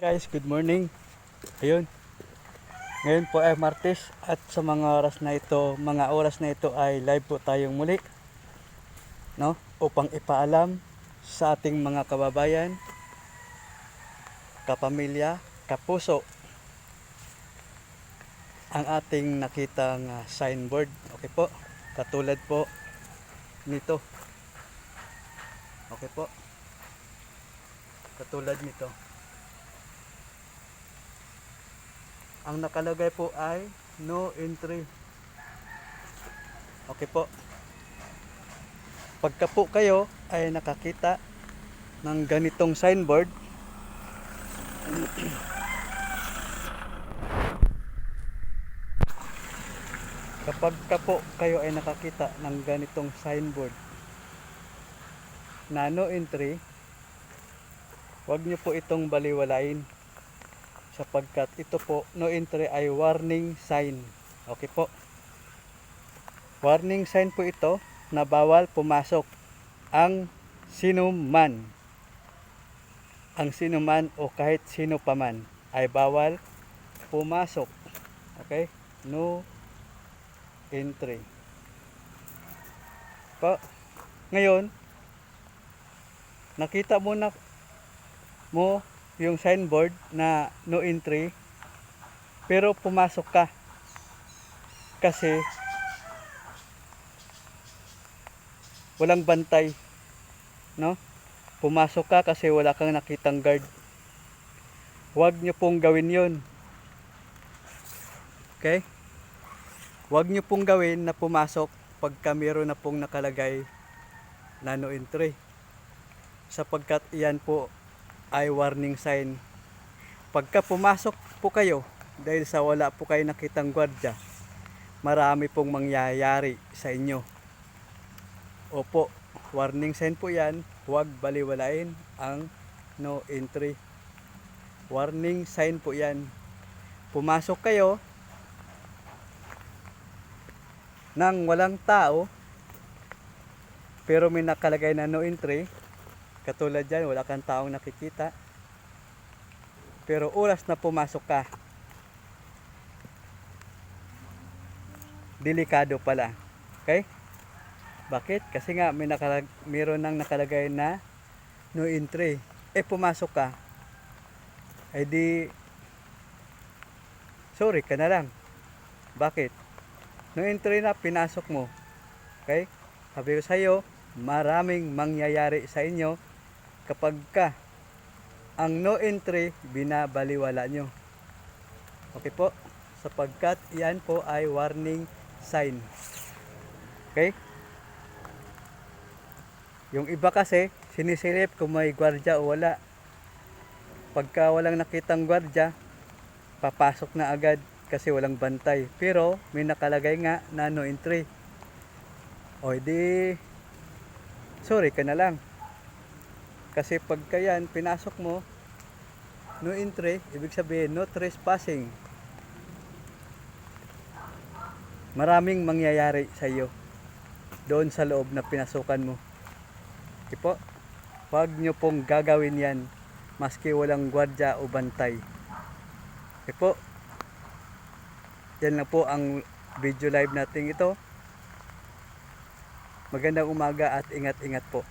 Guys, good morning. Ayun, ngayon po ay Martes at sa mga oras na ito ay live po tayong muli, no? Upang ipaalam sa ating mga kababayan, kapamilya, kapuso ang ating nakitang signboard. Okay po. Katulad po nito. Okay po. Katulad nito. Ang nakalagay po ay no entry. Okay po. Pagka po kayo ay nakakita ng ganitong signboard, kapag po kayo ay nakakita ng ganitong signboard na no entry, huwag nyo po itong baliwalain, sapagkat ito po, no entry ay warning sign. Okay po. Warning sign po ito na bawal pumasok ang sinuman. Ang sinuman o kahit sino paman ay bawal pumasok. Okay? No entry. Po. Ngayon, nakita mo na mo yung signboard na no entry, pero pumasok ka kasi walang bantay, no? Pumasok ka kasi wala kang nakitang guard. Huwag nyo pong gawin yun. Okay? Huwag nyo pong gawin na pumasok pagka meron na pong nakalagay na no entry, sapagkat iyan po ay warning sign. Pagka pumasok po kayo dahil sa wala po kayo nakitang gwardiya, marami pong mangyayari sa inyo. Opo, warning sign po yan. Huwag baliwalain ang no entry. Warning sign po yan. Pumasok kayo nang walang tao, pero may nakalagay na no entry. Katulad dyan, wala kang taong nakikita, pero oras na pumasok ka, delikado pala. Okay? Bakit? Kasi nga meron nang nakalagay na no entry. Pumasok ka, ay di sorry ka na lang. Bakit? No entry na, pinasok mo. Okay? Sabi ko sa iyo, maraming mangyayari sa inyo kapag ka ang no entry binabaliwala nyo. Okay po? Sapagkat iyan po ay warning sign. Okay? Yung iba kasi sinisilip kung may gwardiya o wala. Pagka walang nakitang gwardiya, papasok na agad kasi walang bantay. Pero may nakalagay nga na no entry. O di sorry ka na lang. Kasi pagka yan pinasok mo no entry, ibig sabihin no trespassing. Maraming mangyayari sa iyo doon sa loob na pinasukan mo. Okay po? Huwag nyo pong gagawin yan maski walang gwardiya o bantay. Okay po? Yan lang po ang video live natin ito. Magandang umaga at ingat-ingat po.